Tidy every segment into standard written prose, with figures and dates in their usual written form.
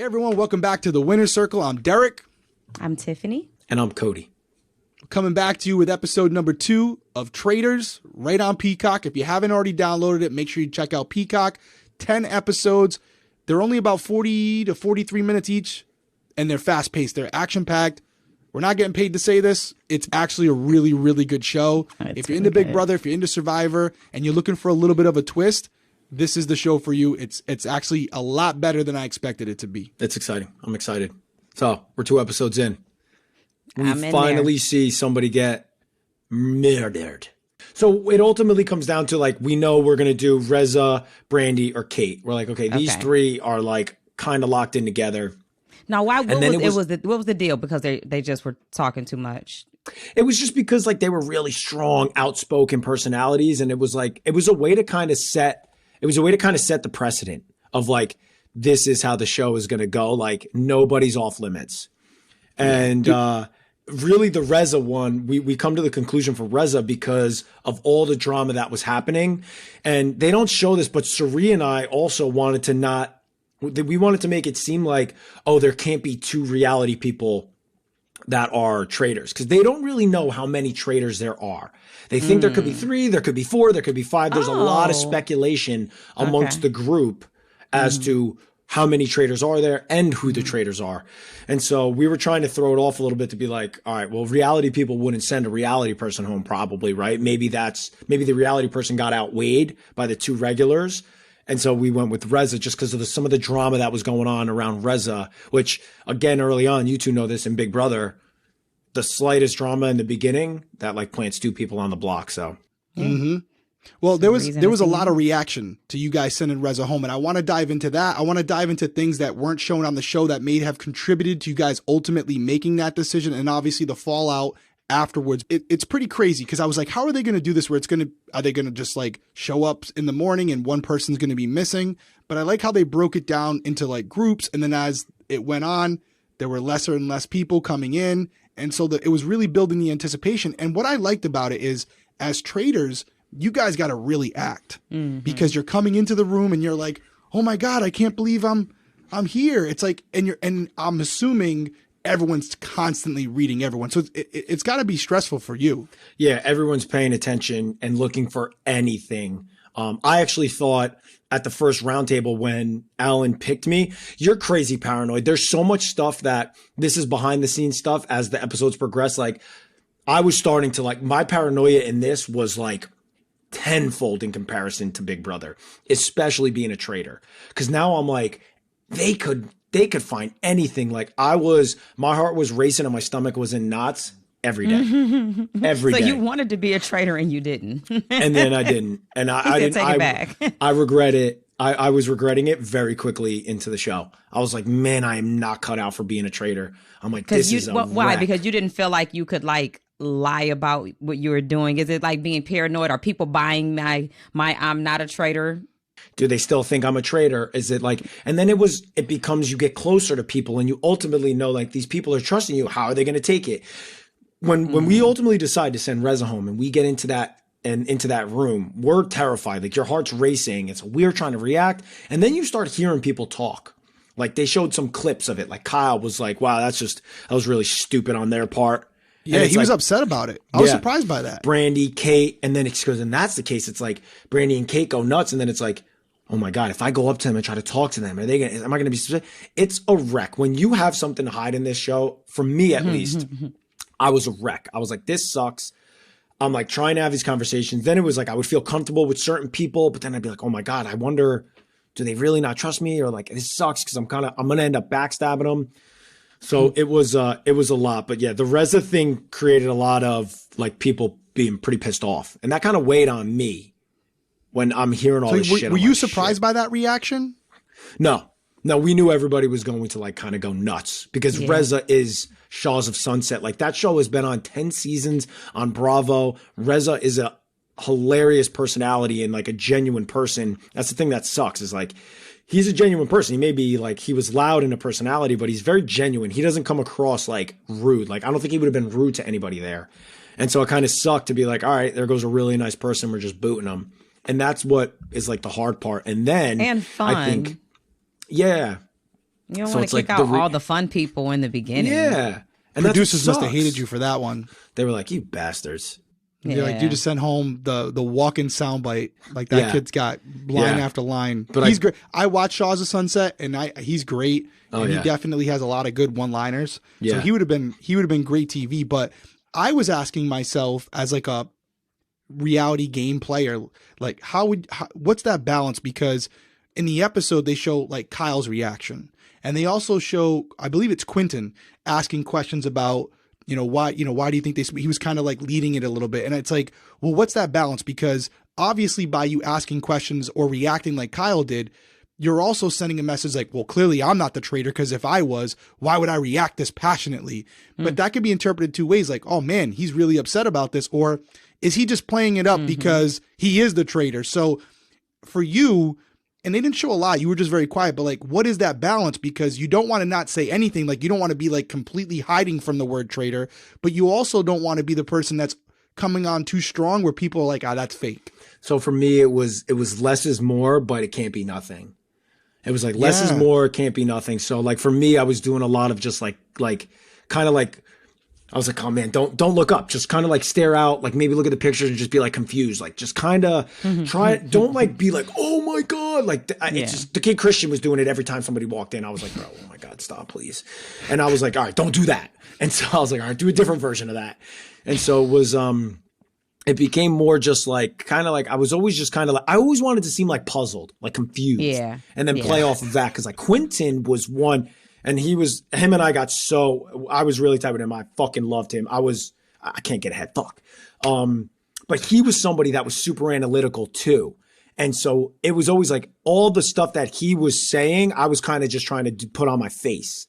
Hey everyone, welcome back to the Winner's Circle. I'm Derek. I'm Tiffany. And I'm Cody. Coming back to you with episode number 2 of Traitors, right on Peacock. If you haven't already downloaded it, make sure you check out Peacock. 10 episodes. They're only about 40 to 43 minutes each, and they're fast-paced. They're action-packed. We're not getting paid to say this. It's actually a really, really good show. If you're into Big Brother, if you're into Survivor, and you're looking for a little bit of a twist, this is the show for you. It's actually a lot better than I expected it to be. It's exciting. I'm excited. So we're 2 episodes in. We finally see somebody get murdered. So it ultimately comes down to, like, we know we're going to do Reza, Brandy, or Kate. We're like, okay, these 3 are like kind of locked in together. Now, what was the deal? Because they just were talking too much. It was just because, like, they were really strong, outspoken personalities, and it was a way to kind of set the precedent of, like, this is how the show is going to go. Like, nobody's off limits. And really the Reza one, we come to the conclusion for Reza because of all the drama that was happening. And they don't show this, but Suri and I also wanted to make it seem like, oh, there can't be 2 reality people that are traitors, because they don't really know how many traitors there are. They think there could be 3, there could be 4, there could be 5. There's a lot of speculation amongst the group as to how many traitors are there and who the traitors are. And so we were trying to throw it off a little bit to be like, all right, well, reality people wouldn't send a reality person home probably, right? Maybe the reality person got outweighed by the 2 regulars. And so we went with Reza just because of some of the drama that was going on around Reza, which, again, early on, you 2 know this in Big Brother, the slightest drama in the beginning, that, like, plants 2 people on the block. So. Mm-hmm. Well, there was a lot of reaction to you guys sending Reza home, and I want to dive into that. I want to dive into things that weren't shown on the show that may have contributed to you guys ultimately making that decision, and obviously the fallout afterwards. It's pretty crazy because I was like, how are they going to do this where are they going to just, like, show up in the morning and one person's going to be missing? But I like how they broke it down into, like, groups, and then as it went on, there were lesser and less people coming in, and so it was really building the anticipation. And what I liked about it is, as traitors, you guys got to really act because you're coming into the room and you're like, oh my God, I can't believe I'm here. It's like, and I'm assuming everyone's constantly reading everyone. So it's got to be stressful for you. Yeah. Everyone's paying attention and looking for anything. I actually thought at the first roundtable when Alan picked me, you're crazy paranoid. There's so much stuff that this is behind the scenes stuff as the episodes progress. Like, I was starting to, like, my paranoia in this was like tenfold in comparison to Big Brother, especially being a traitor. Because now I'm like, they could find anything. Like, my heart was racing and my stomach was in knots every day. Every day. So you wanted to be a traitor and you didn't. And then I didn't. And I didn't take it back. I regret it. I was regretting it very quickly into the show. I was like, man, I am not cut out for being a traitor. I'm like, this is a why? wreck. Because you didn't feel like you could, like, lie about what you were doing. Is it like being paranoid? Are people buying my I'm not a traitor? Do they still think I'm a traitor? Is it like, and then it becomes, you get closer to people and you ultimately know, like, these people are trusting you. How are they going to take it? When we ultimately decide to send Reza home and we get into that room, we're terrified. Like, your heart's racing. It's we're trying to react. And then you start hearing people talk. Like, they showed some clips of it. Like, Kyle was like, wow, that was really stupid on their part. Yeah, he was upset about it. I was surprised by that. Brandy, Kate, and then it goes, and that's the case. It's like Brandy and Kate go nuts, and then it's like, oh my God, if I go up to them and try to talk to them, am I going to be? It's a wreck. When you have something to hide in this show, for me at least, I was a wreck. I was like, this sucks. I'm like trying to have these conversations. Then it was like I would feel comfortable with certain people, but then I'd be like, oh my God, I wonder, do they really not trust me? Or like, this sucks because I'm going to end up backstabbing them. So it was a lot, but yeah, the Reza thing created a lot of, like, people being pretty pissed off, and that kind of weighed on me when I'm hearing all this shit. Were you surprised by that reaction? No, we knew everybody was going to, like, kind of go nuts because Reza is Shaws of Sunset. Like, that show has been on 10 seasons on Bravo. Reza is a hilarious personality and, like, a genuine person. That's the thing that sucks is, like, he's a genuine person. He may be, like, he was loud in a personality, but he's very genuine. He doesn't come across, like, rude. Like, I don't think he would have been rude to anybody there. And so it kind of sucked to be like, all right, there goes a really nice person. We're just booting him. And that's what is, like, the hard part. And then and fun. I think, yeah. You don't So want it's to kick like out all the fun people in the beginning. Yeah. And producers must have hated you for that one. They were like, you bastards. You're like, you just sent home the walking soundbite. Like that kid's got line after line. But he's great. I watched Shaws of Sunset, and he's great. And he definitely has a lot of good one-liners. Yeah. So he would have been great TV. But I was asking myself as like a reality game player, like what's that balance? Because in the episode they show like Kyle's reaction, and they also show, I believe it's Quentin asking questions about, why do you think he was kind of like leading it a little bit. And it's like, well, what's that balance? Because obviously by you asking questions or reacting like Kyle did, you're also sending a message like, well, clearly I'm not the traitor, because if I was, why would I react this passionately? But that could be interpreted two ways. Like, oh man, he's really upset about this. Or is he just playing it up because he is the traitor? So for you, and they didn't show a lot, you were just very quiet, but like, what is that balance? Because you don't want to not say anything. Like, you don't want to be like completely hiding from the word traitor, but you also don't want to be the person that's coming on too strong where people are like, that's fake. So for me, it was less is more, but it can't be nothing. It was like less is more, it can't be nothing. So like for me, I was doing a lot of just like kind of like, I was like, oh man, don't look up. Just kind of like stare out, like maybe look at the pictures and just be like confused. Like just kind of try it. Don't like be like, oh my God. Like it's just, the kid Christian was doing it every time somebody walked in. I was like, bro, oh my God, stop please. And I was like, all right, don't do that. And so I was like, all right, do a different version of that. And so it was, it became more just like, kind of like, I was always just kind of like, I always wanted to seem like puzzled, like confused. Yeah. And then play off of that. Cause like Quentin was one, and him and I I was really tight with him. I fucking loved him. I can't get ahead. Fuck. But he was somebody that was super analytical too. And so it was always like all the stuff that he was saying, I was kind of just trying to put on my face.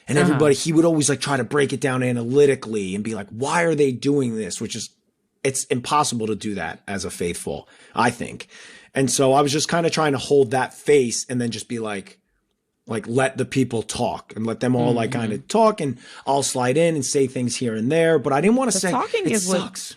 And everybody, he would always like try to break it down analytically and be like, why are they doing this? Which is, it's impossible to do that as a faithful, I think. And so I was just kind of trying to hold that face and then just be like let the people talk and let them all like kind of talk, and I'll slide in and say things here and there. But I didn't want to say talking is sucks.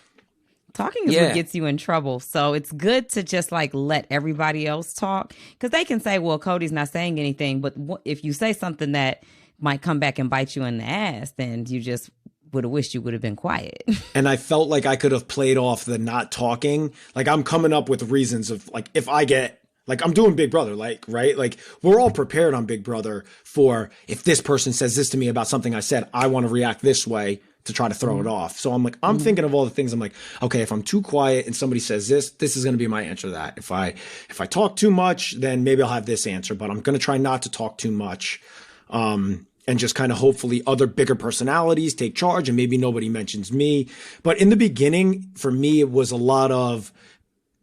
What gets you in trouble. So it's good to just like let everybody else talk, because they can say, well, Cody's not saying anything. But if you say something that might come back and bite you in the ass, then you just would have wished you would have been quiet. And I felt like I could have played off the not talking. Like I'm coming up with reasons of like, if I get, like I'm doing Big Brother, like, right? Like we're all prepared on Big Brother for, if this person says this to me about something I said, I want to react this way to try to throw it off. So I'm like, I'm thinking of all the things. I'm like, okay, if I'm too quiet and somebody says this is going to be my answer to that. If I talk too much, then maybe I'll have this answer, but I'm going to try not to talk too much. And just kind of hopefully other bigger personalities take charge and maybe nobody mentions me. But in the beginning, for me, it was a lot of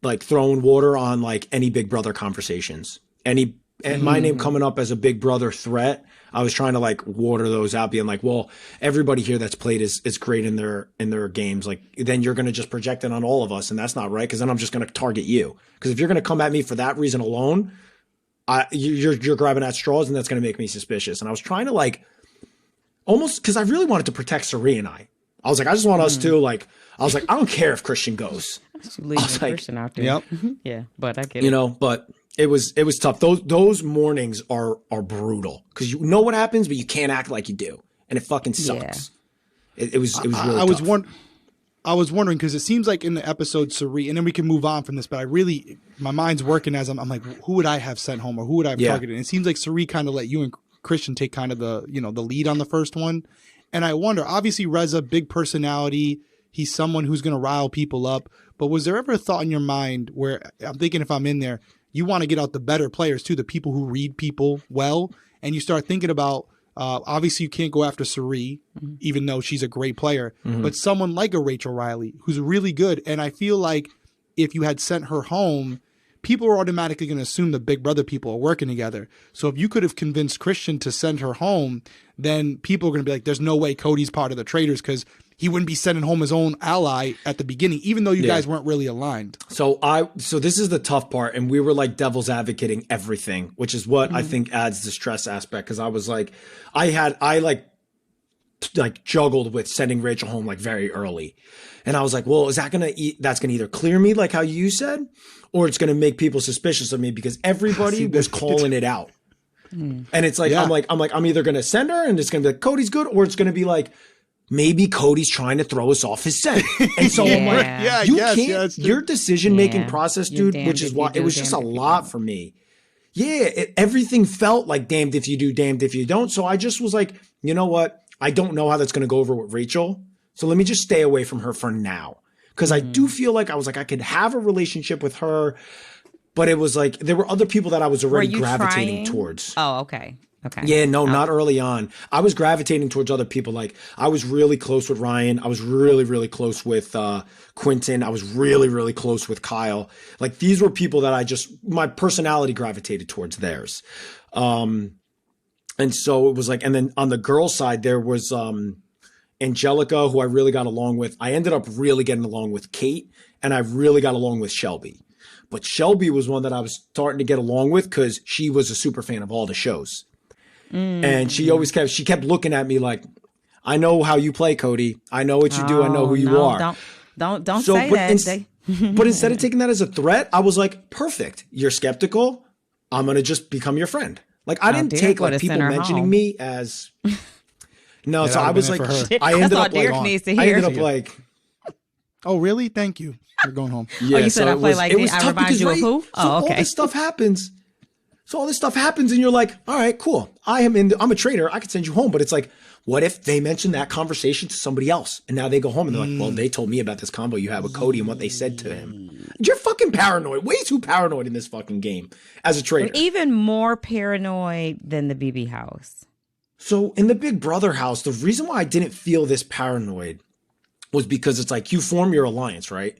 like throwing water on like any Big Brother conversations. And my name coming up as a Big Brother threat, I was trying to like water those out, being like, well, everybody here that's played is great in their games. Like then you're going to just project it on all of us. And that's not right. Cause then I'm just going to target you. Cause if you're going to come at me for that reason alone, you're grabbing at straws, and that's going to make me suspicious. And I was trying to like almost, cause I really wanted to protect Sari and I was like, I just want us to like, I was like, I don't care if Christian goes. Christian out there. Yep. Yeah. But I get it. But it was tough. Those mornings are brutal because you know what happens, but you can't act like you do. And it fucking sucks. Yeah. It was really tough. I was wondering, because it seems like in the episode Sari, and then we can move on from this, but my mind's working as I'm like, who would I have sent home or who would I have targeted? And it seems like Sari kind of let you and Christian take kind of the lead on the first one. And I wonder, obviously Reza, big personality. He's someone who's going to rile people up. But was there ever a thought in your mind where, I'm thinking if I'm in there, you want to get out the better players too, the people who read people well, and you start thinking about, obviously you can't go after Sari, even though she's a great player, but someone like a Rachel Riley who's really good. And I feel like if you had sent her home, people are automatically going to assume the Big Brother people are working together. So if you could have convinced Christian to send her home, then people are going to be like, there's no way Cody's part of the Traitors, because he wouldn't be sending home his own ally at the beginning, even though you guys weren't really aligned. So this is the tough part. And we were like devil's advocating everything, which is what I think adds the stress aspect. Cause I was like, I juggled with sending Rachel home like very early. And I was like, well, is that that's going to either clear me like how you said, or it's going to make people suspicious of me because everybody was calling it out. And it's like, I'm either going to send her and it's going to be like, Cody's good, or it's going to be like, maybe Cody's trying to throw us off his scent. And so I'm like, your decision-making process, dude, which is why it was just a lot for me. Yeah, everything felt like damned if you do, damned if you don't. So I just was like, you know what? I don't know how that's going to go over with Rachel. So let me just stay away from her for now. Because I do feel like I could have a relationship with her, but it was like there were other people that I was already gravitating towards. Oh, okay. Okay. Yeah, no, not early on. I was gravitating towards other people. Like I was really close with Ryan. I was really, really close with Quentin. I was really, really close with Kyle. Like these were people that my personality gravitated towards theirs. And so it was like, and then on the girl side, there was Angelica, who I really got along with. I ended up really getting along with Kate, and I really got along with Shelby. But Shelby was one that I was starting to get along with because she was a super fan of all the shows. And she always kept looking at me like, I know how you play, Cody. I know what you do. I know who you are. Don't say that. But instead of taking that as a threat, I was like, perfect. You're skeptical. I'm going to just become your friend. Like I didn't take like people mentioning me as no. So I was like, I ended up like, oh really? Thank you. You're going home. Yeah, you said I play like me. I remind you of who? Oh, okay. All this stuff happens. And you're like, all right, cool. I'm a traitor. I could send you home. But it's like, what if they mention that conversation to somebody else? And now they go home and they're like, well, they told me about this combo you had with Cody and what they said to him. You're fucking paranoid. Way too paranoid in this fucking game as a traitor. Even more paranoid than the BB house. So in the Big Brother house, the reason why I didn't feel this paranoid was because it's like you form your alliance, right?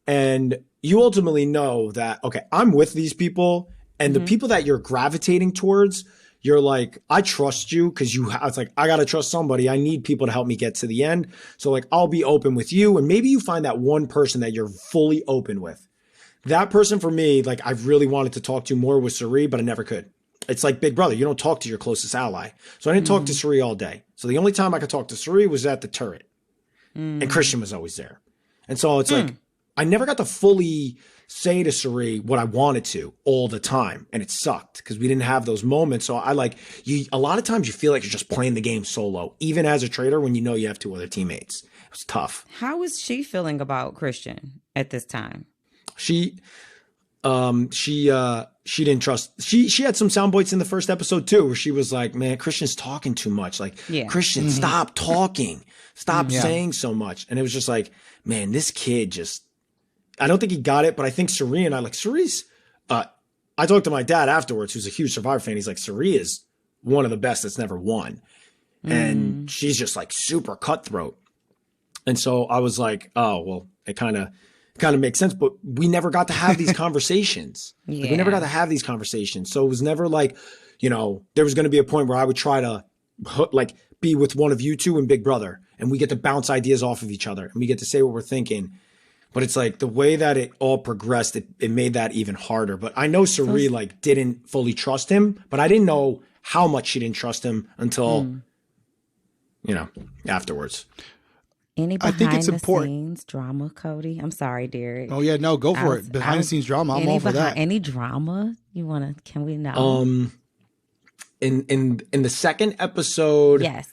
And you ultimately know that, okay, I'm with these people. And the people that you're gravitating towards, you're like, I trust you because it's like, I got to trust somebody. I need people to help me get to the end. So like, I'll be open with you. And maybe you find that one person that you're fully open with. That person for me, like I really wanted to talk to more with Sari, but I never could. It's like Big Brother. You don't talk to your closest ally. So I didn't talk to Sari all day. So the only time I could talk to Sari was at the turret. And Christian was always there. And so it's like, I never got to fully say to Sari what I wanted to all the time. And it sucked because we didn't have those moments. So a lot of times you feel like you're just playing the game solo, even as a traitor when you know you have two other teammates. It was tough. How is she feeling about Christian at this time? She didn't trust. She had some sound bites in the first episode too, where she was like, man, Christian's talking too much. Like, Christian, stop talking. Stop saying so much. And it was just like, man, this kid just, I don't think he got it, but I think Sari and Sari's, I talked to my dad afterwards, who's a huge Survivor fan. He's like, Sari is one of the best that's never won. And she's just like super cutthroat. And so I was like, oh, well, it kind of makes sense, but we never got to have these conversations. Like, we never got to have these conversations. So it was never like, there was going to be a point where I would try to like be with one of you two in Big Brother and we get to bounce ideas off of each other and we get to say what we're thinking. But it's like the way that it all progressed, it made that even harder. But I know Sari like didn't fully trust him, but I didn't know how much she didn't trust him until, afterwards. Any behind the scenes drama, Cody? I'm sorry, Derek. Oh yeah, no, go for it. Behind the scenes drama, I'm all for that. Any drama you want to? Can we know? In the second episode, yes.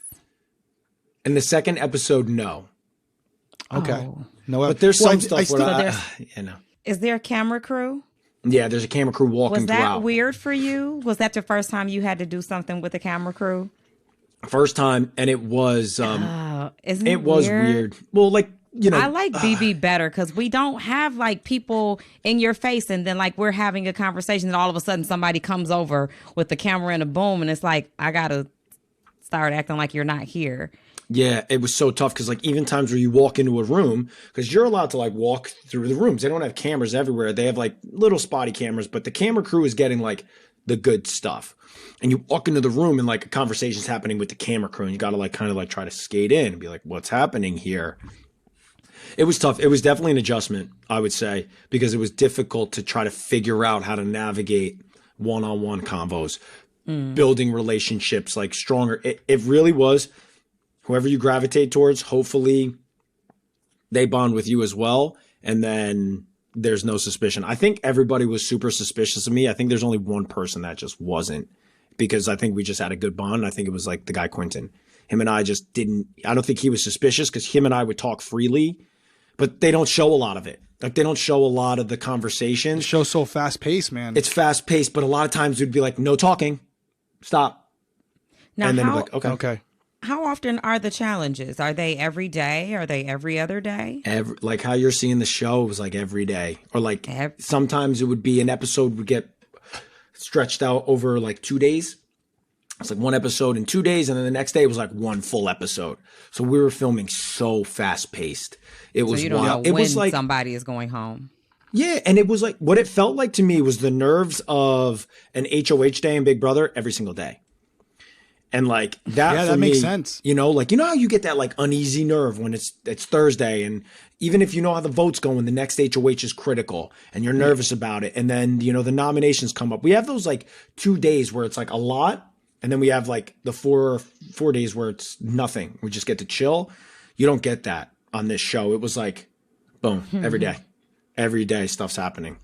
In the second episode, no. Okay. Oh. No, but there's some stuff where Is there a camera crew? Yeah, there's a camera crew walking throughout. Was that weird for you? Was that your first time you had to do something with a camera crew? First time, and it was isn't it was weird? Well, like, I like BB better because we don't have like people in your face and then like we're having a conversation and all of a sudden somebody comes over with the camera and a boom and it's like I gotta start acting like you're not here. Yeah, it was so tough because like even times where you walk into a room, because you're allowed to like walk through the rooms. They don't have cameras everywhere. They have like little spotty cameras, but the camera crew is getting like the good stuff. And you walk into the room and like a conversation's happening with the camera crew and you got to like kind of like try to skate in and be like, what's happening here? It was tough. It was definitely an adjustment, I would say, because it was difficult to try to figure out how to navigate one-on-one combos, building relationships like stronger. It really was. Whoever you gravitate towards, hopefully they bond with you as well. And then there's no suspicion. I think everybody was super suspicious of me. I think there's only one person that just wasn't. because I think we just had a good bond. I think it was like the guy Quentin. Him and I just didn't, I don't think he was suspicious because him and I would talk freely, but they don't show a lot of it. Like they don't show a lot of the conversations. The show's so fast paced, man. It's fast paced, but a lot of times we'd be like, no talking, stop. Now, and then we're like, okay. How often are the challenges? Are they every day? Are they every other day? Like how you're seeing the show was like every day, or like sometimes it would be an episode would get stretched out over like 2 days. It's like one episode in 2 days, and then the next day it was like one full episode. So we were filming so fast paced. It was so you don't wild. know It when was like somebody is going home. Yeah, and it was like what it felt like to me was the nerves of an HOH day in Big Brother every single day. And like that, yeah, for that makes me, sense. You know, like, you know how you get that like uneasy nerve when it's Thursday, and even if you know how the vote's going, the next HOH is critical and you're nervous about it. And then, you know, the nominations come up. We have those like 2 days where it's like a lot. And then we have like the four days where it's nothing. We just get to chill. You don't get that on this show. It was like, boom, every day. Every day stuff's happening.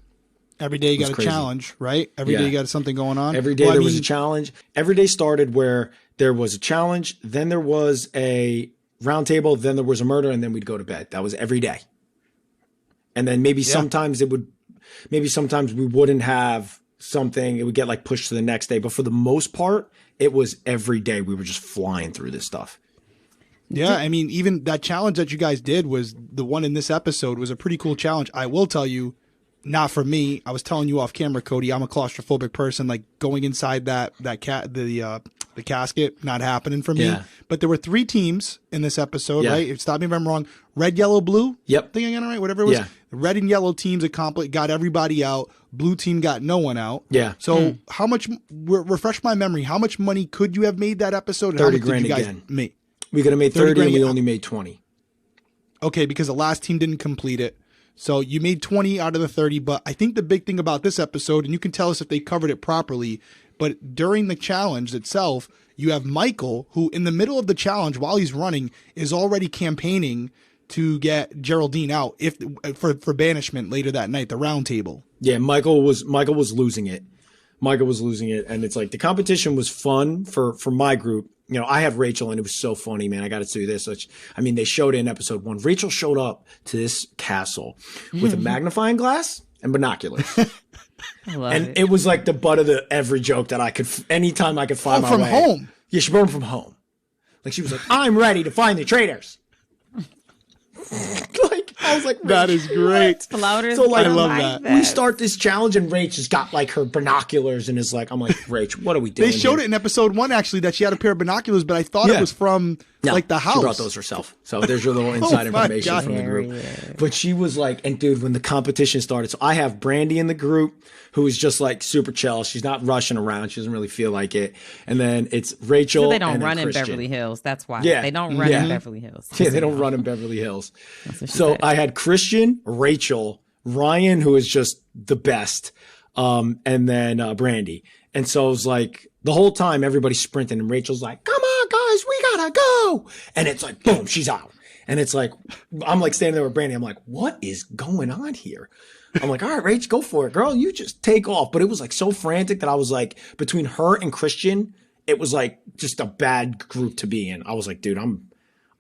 Every day you got a challenge, right? Every day you got something going on. Every day there was a challenge. Every day started where there was a challenge, then there was a round table, then there was a murder, and then we'd go to bed. That was every day. And then maybe sometimes sometimes we wouldn't have something. It would get like pushed to the next day. But for the most part, it was every day. We were just flying through this stuff. Yeah, I mean, even that challenge that you guys did was the one in this episode was a pretty cool challenge. I will tell you, not for me. I was telling you off camera, Cody. I'm a claustrophobic person. Like going inside the casket, not happening for me. Yeah. But there were 3 teams in this episode, right? Stop me if I'm wrong. Red, yellow, blue. Yep. I think I got it right. Whatever it was. Yeah. The red and yellow teams got everybody out. Blue team got no one out. Yeah. So how much? Refresh my memory. How much money could you have made that episode? And 30 how much grand did you guys again. make? We could have made 30 and we only made 20. Okay, because the last team didn't complete it. So you made 20 out of the 30, but I think the big thing about this episode, and you can tell us if they covered it properly, but during the challenge itself, you have Michael, who in the middle of the challenge, while he's running, is already campaigning to get Geraldine out for banishment later that night, the round table. Yeah, Michael was losing it. And it's like the competition was fun for my group. You know, I have Rachel, and it was so funny, man. I got to do this. I mean, they showed it in episode 1. Rachel showed up to this castle with a magnifying glass and binoculars. And it was like the butt of every joke that I could, anytime I could find my way. From home. Yeah, she brought them from home. Like she was like, I'm ready to find the traitors. Like I was like, that is great. Floaters. So like, I love that. We start this challenge, and Rach has got like her binoculars, and is like, I'm like, Rach, what are we doing? They showed here? it in episode 1 actually that she had a pair of binoculars, but I thought it was from like the house. She brought those herself. So there's your little inside information God. from the group. But she was like, and dude, when the competition started, so I have Brandy in the group who is just like super chill. She's not rushing around. She doesn't really feel like it. And then it's Rachel. So they don't and run in Christian. Beverly Hills. That's why. Yeah. They don't run in Beverly Hills. Yeah, they don't run in Beverly Hills. said. So I had Christian, Rachel, Ryan, who is just the best, and then Brandy. And so it was like the whole time everybody's sprinting, and Rachel's like, "Come on, guys, we gotta go!" And it's like, boom, she's out. And it's like, I'm like standing there with Brandy. I'm like, what is going on here? I'm like, all right, Rach, go for it, girl. You just take off. But it was like so frantic that I was like, between her and Christian, it was like just a bad group to be in. I was like, dude,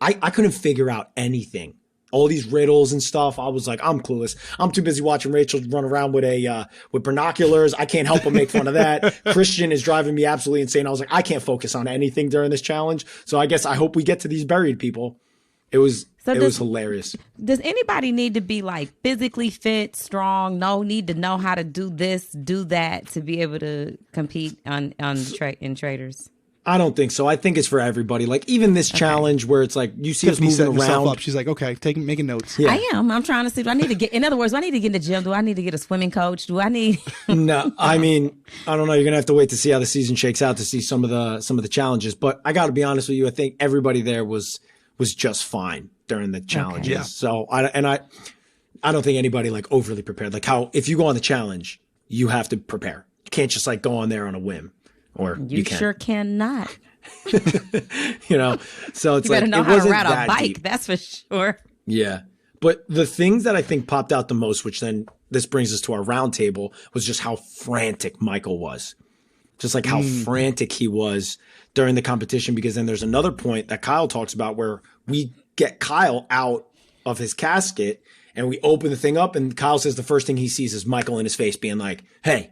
I couldn't figure out anything. All these riddles and stuff. I was like, I'm clueless. I'm too busy watching Rachel run around with binoculars. I can't help but make fun of that. Christian is driving me absolutely insane. I was like, I can't focus on anything during this challenge. So I guess I hope we get to these buried people. It was hilarious. Does anybody need to be like physically fit, strong? Need to know how to do this, do that to be able to compete in Traitors? I don't think so. I think it's for everybody. Like even this challenge where it's like you see Tiffany us moving around. up. She's like, okay, making notes. Yeah. I am. I'm trying to see. Do I need to get? In other words, do I need to get in the gym? Do I need to get a swimming coach? Do I need? No, I mean, I don't know. You're gonna have to wait to see how the season shakes out to see some of the challenges. But I got to be honest with you. I think everybody there was just fine during the challenges. Okay. Yeah. So I don't think anybody like overly prepared. Like how if you go on the challenge, you have to prepare. You can't just like go on there on a whim. Or you can. Sure cannot. You know, so it's you better like know it how to wasn't ride a that bike. deep. That's for sure. Yeah. But the things that I think popped out the most, which then this brings us to our round table, was just how frantic Michael was. just like how frantic he was during the competition. Because then there's another point that Kyle talks about where we get Kyle out of his casket and we open the thing up, and Kyle says the first thing he sees is Michael in his face being like, hey,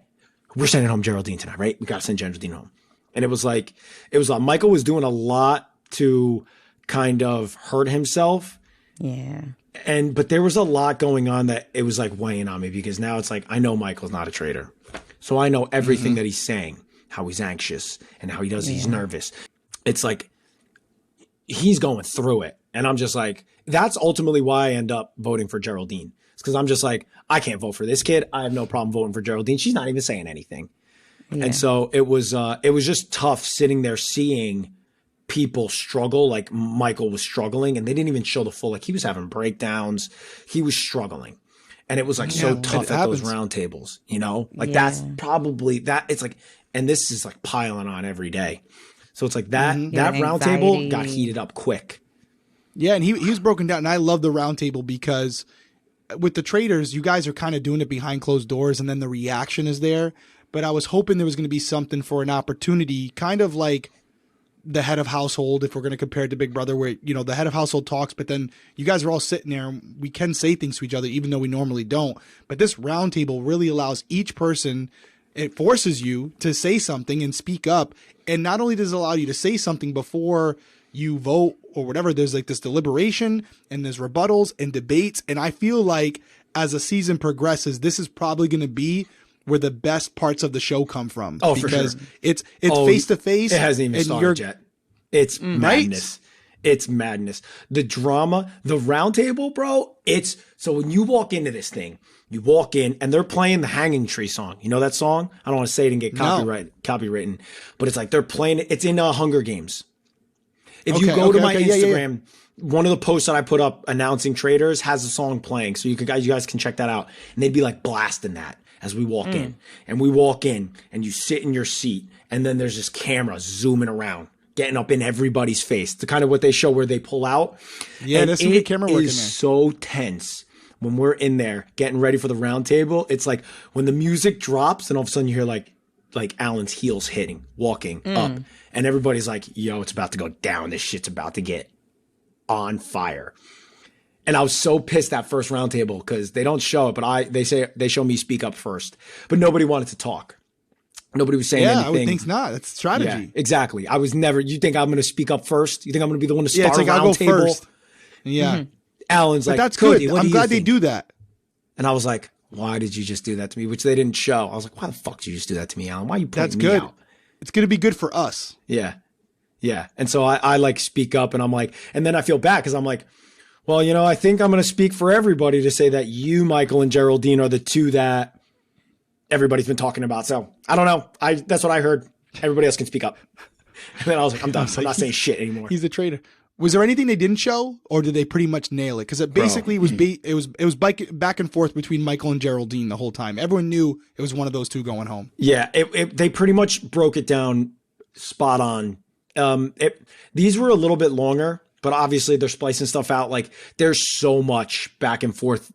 we're sending home Geraldine tonight, right? We got to send Geraldine home. And it was like Michael was doing a lot to kind of hurt himself. Yeah. But there was a lot going on that it was like weighing on me, because now it's like, I know Michael's not a traitor. So I know everything that he's saying, how he's anxious and how he's nervous. It's like, he's going through it. And I'm just like, that's ultimately why I end up voting for Geraldine. It's because I'm just like, I can't vote for this kid. I have no problem voting for Geraldine. She's not even saying anything. Yeah. And so it was just tough sitting there seeing people struggle, like Michael was struggling, and they didn't even show the full, like he was having breakdowns. He was struggling. And it was like so tough at those round tables, you know, like that's probably that. It's like, and this is like piling on every day. So it's like that round table got heated up quick. Yeah. And he was broken down. And I love the round table because with the Traitors, you guys are kind of doing it behind closed doors and then the reaction is there. But I was hoping there was going to be something for an opportunity, kind of like the head of household, if we're going to compare it to Big Brother, where, you know, the head of household talks, but then you guys are all sitting there and we can say things to each other, even though we normally don't. But this round table really allows each person, it forces you to say something and speak up. And not only does it allow you to say something before you vote or whatever, there's like this deliberation and there's rebuttals and debates. And I feel like as the season progresses, this is probably going to be where the best parts of the show come from. Oh, for sure. Because it's face to face. It hasn't even started yet. It's madness. Right? It's madness. The drama, the round table, bro. So when you walk into this thing, you walk in and they're playing the Hanging Tree song. You know that song? I don't want to say it and get copywritten, but it's like they're playing it. It's in Hunger Games. If you go to my Instagram, one of the posts that I put up announcing Traitors has a song playing. So you guys can check that out. And they'd be like blasting that as we walk in. And we walk in and you sit in your seat and then there's this camera zooming around, getting up in everybody's face. The kind of what they show where they pull out. Yeah, and there's some good camera work in there. It is so tense when we're in there getting ready for the round table. It's like when the music drops and all of a sudden you hear like Alan's heels walking up, and everybody's like, yo, it's about to go down. This shit's about to get on fire. And I was so pissed that first round table because they don't show it, but they show me speak up first, but nobody wanted to talk. Nobody was saying anything. I would think not. That's strategy. Yeah, exactly. I was never, you think I'm going to speak up first? You think I'm going to be the one to start a round table? First. Yeah. Alan's but like, that's good. I'm glad they do that. And I was like, why did you just do that to me? Which they didn't show. I was like, why the fuck did you just do that to me, Alan? Why are you pointing me out? It's going to be good for us. Yeah. Yeah. And so I like speak up and I'm like, and then I feel bad because I'm like, well, you know, I think I'm going to speak for everybody to say that you, Michael, and Geraldine are the two that everybody's been talking about. So I don't know. That's what I heard. Everybody else can speak up. And then I was like, I'm done. I'm not saying shit anymore. He's a traitor. Was there anything they didn't show, or did they pretty much nail it? Because it basically was back and forth between Michael and Geraldine the whole time. Everyone knew it was one of those two going home. Yeah, they pretty much broke it down spot on. These were a little bit longer, but obviously they're splicing stuff out. Like there's so much back and forth.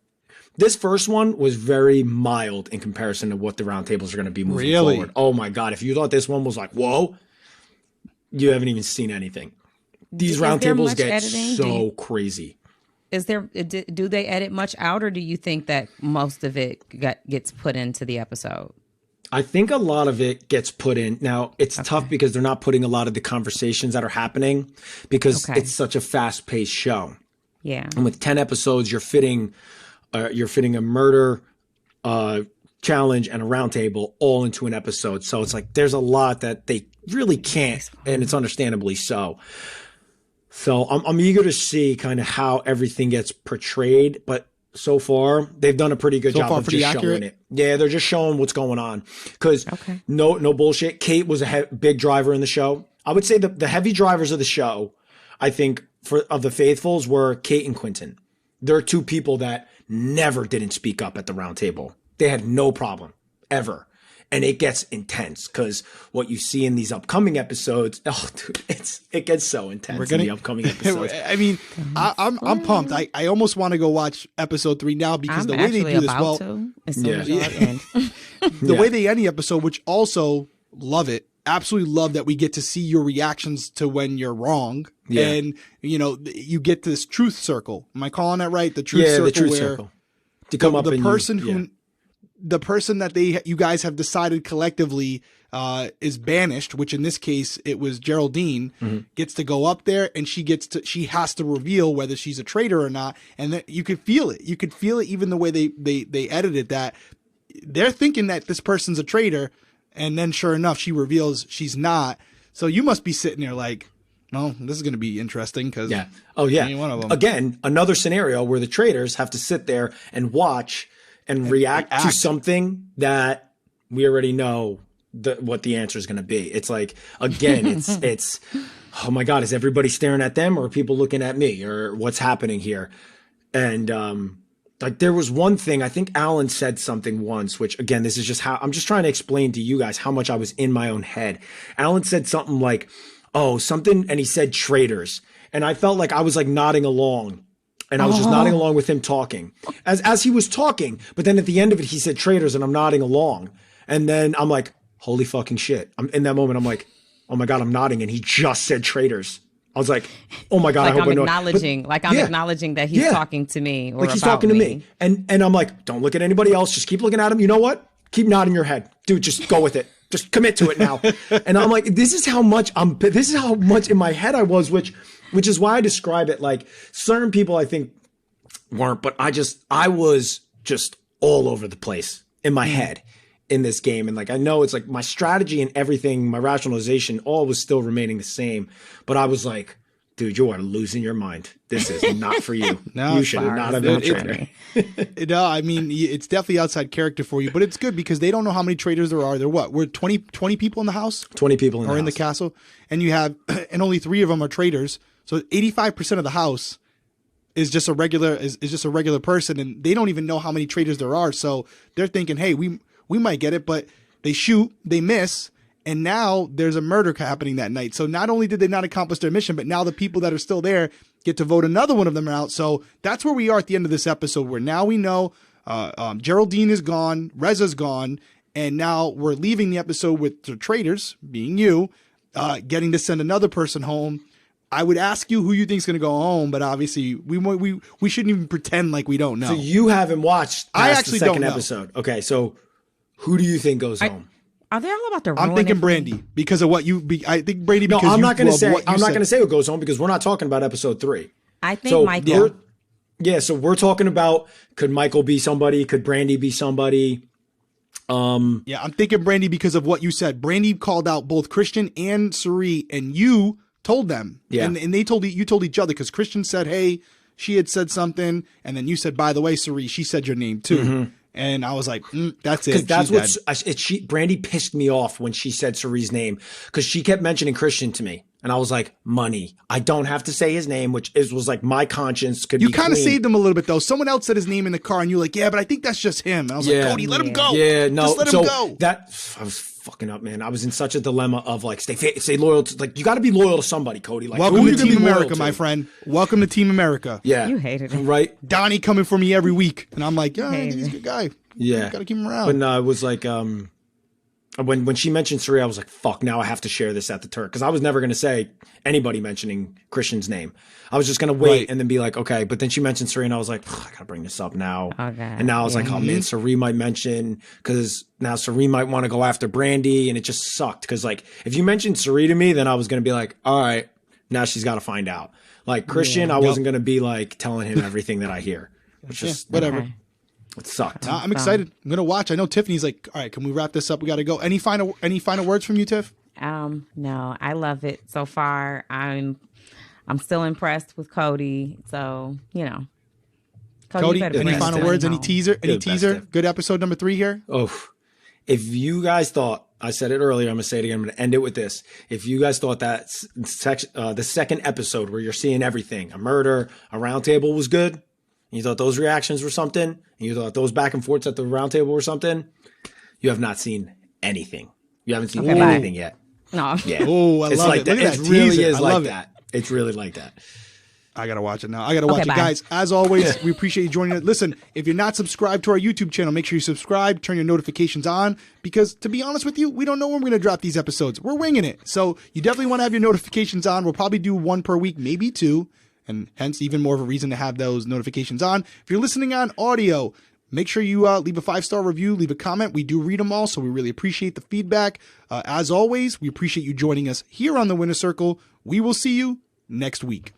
This first one was very mild in comparison to what the roundtables are going to be moving forward. Oh my God! If you thought this one was like whoa, you haven't even seen anything. These roundtables get so crazy. Do they edit much out, or do you think that most of it gets put into the episode? I think a lot of it gets put in. Now, it's tough because they're not putting a lot of the conversations that are happening because it's such a fast-paced show. Yeah. And with 10 episodes, you're fitting a murder challenge and a roundtable all into an episode. So it's like there's a lot that they really can't, and it's understandably so. So I'm eager to see kind of how everything gets portrayed, but so far they've done a pretty good job of just showing it. Yeah, they're just showing what's going on because no bullshit. Kate was a big driver in the show. I would say the heavy drivers of the show, I think of the faithfuls were Kate and Quentin. They're two people that never didn't speak up at the round table. They had no problem ever. And it gets intense because what you see in these upcoming episodes, oh, dude, it gets so intense in the upcoming episodes. I mean, I'm pumped. I almost want to go watch episode 3 now because the way they do this, the way they end the episode, which also love it. Absolutely love that we get to see your reactions to when you're wrong. Yeah. And, you know, you get this truth circle. Am I calling that right? The truth circle. The truth circle. To come up the person the person that you guys have decided collectively is banished, which in this case it was Geraldine, gets to go up there, and she has to reveal whether she's a traitor or not. And that you could feel it. You could feel it even the way they edited that. They're thinking that this person's a traitor, and then sure enough, she reveals she's not. So you must be sitting there like, well, this is going to be interesting because one of them. Again, another scenario where the traitors have to sit there and watch and react to something that we already know what the answer is going to be. It's like, again, it's oh my God, is everybody staring at them, or are people looking at me, or what's happening here? And like there was one thing, I think Alan said something once, which again, this is just how I'm just trying to explain to you guys how much I was in my own head. Alan said something like, and he said traitors. And I felt like I was like nodding along, and I was just nodding along with him talking as he was talking. But then at the end of it, he said traitors, and I'm nodding along. And then I'm like, holy fucking shit. I'm in that moment. I'm like, oh my God, I'm nodding. And he just said traitors. I was like, oh my God, like I hope I'm acknowledging, acknowledging that he's talking to me, or like he's talking to me. And I'm like, don't look at anybody else. Just keep looking at him. You know what? Keep nodding your head, dude. Just go with it. Just commit to it now. And I'm like, this is how much in my head I was, which is why I describe it like certain people I think weren't, but I was just all over the place in my head in this game. And like, I know it's like my strategy and everything, my rationalization, all was still remaining the same. But I was like, dude, you are losing your mind. This is not for you. No, you should not have been a traitor. No, I mean, it's definitely outside character for you, but it's good because they don't know how many traitors there are. There we're 20 people in the house? 20 people in the castle. And you have, and only 3 of them are traitors. So 85% of the house is just a regular person, and they don't even know how many traitors there are. So they're thinking, hey, we might get it, but they shoot, they miss, and now there's a murder happening that night. So not only did they not accomplish their mission, but now the people that are still there get to vote another one of them out. So that's where we are at the end of this episode, where now we know Geraldine is gone, Reza's gone, and now we're leaving the episode with the traitors, being you, getting to send another person home. I would ask you who you think is going to go home, but obviously we shouldn't even pretend like we don't know. So you haven't watched I actually the second don't know. Episode. Okay, so who do you think goes home? Are they all about to ruin I'm thinking it? Brandy because of what I think Brandy because I'm not going to say I'm not going to say what goes home because we're not talking about episode 3. I think Michael. So we're talking about, could Michael be somebody? Could Brandy be somebody? Yeah, I'm thinking Brandy because of what you said. Brandy called out both Christian and Suri, and you told them. Yeah. And you told each other because Christian said, hey, she had said something, and then you said, by the way, Suri, she said your name too. Mm-hmm. And I was like, that's it. Because that's Brandy pissed me off when she said Suri's name, because she kept mentioning Christian to me. And I was like, money. I don't have to say his name, which was like my conscience could be You kind of saved him a little bit, though. Someone else said his name in the car, and you were like, yeah, but I think that's just him. And I was like, Cody, let him go. Yeah, no. Just let him go. I was fucking up, man. I was in such a dilemma of like, stay loyal to, like, you got to be loyal to somebody, Cody. Like, welcome to Team America, my friend. Welcome to Team America. Yeah. You hated him. Right? Donnie coming for me every week. And I'm like, yeah, he's a good guy. Yeah. Got to keep him around. But no, it was like, when she mentioned Suri, I was like, fuck, now I have to share this at the Turk. Because I was never going to say anybody mentioning Christian's name. I was just going to wait and then be like, okay. But then she mentioned Suri, and I was like, I got to bring this up now. Okay. And now I was like, oh man, Suri might mention, because now Suri might want to go after Brandy. And it just sucked. Because like, if you mentioned Suri to me, then I was going to be like, all right, now she's got to find out. Like Christian, I wasn't going to be like telling him everything that I hear. Which just, whatever. Okay. It sucked. I'm excited. I'm gonna watch. I know Tiffany's like, all right, can we wrap this up? We got to go. Any final words from you, Tiff? No, I love it so far. I'm still impressed with Cody. So Cody, any final words? Any teaser? Any teaser? Good episode number 3 here. Oh, if you guys thought, I said it earlier, I'm gonna say it again. I'm gonna end it with this. If you guys thought that the second episode where you're seeing everything, a murder, a round table was good. You thought those reactions were something, and you thought those back and forths at the round table were something, you have not seen anything. You haven't seen anything yet. No. Yeah. Oh, I love like it. That. Look at It that really teaser. is I like love that. It's really like that. I got to watch it now. I got to watch it. Bye. Guys, as always, we appreciate you joining us. Listen, if you're not subscribed to our YouTube channel, make sure you subscribe, turn your notifications on, because to be honest with you, we don't know when we're going to drop these episodes. We're winging it. So you definitely want to have your notifications on. We'll probably do 1 per week, maybe 2, and hence even more of a reason to have those notifications on. If you're listening on audio, make sure you leave a 5-star review, leave a comment. We do read them all, so we really appreciate the feedback. As always, we appreciate you joining us here on the Winner Circle. We will see you next week.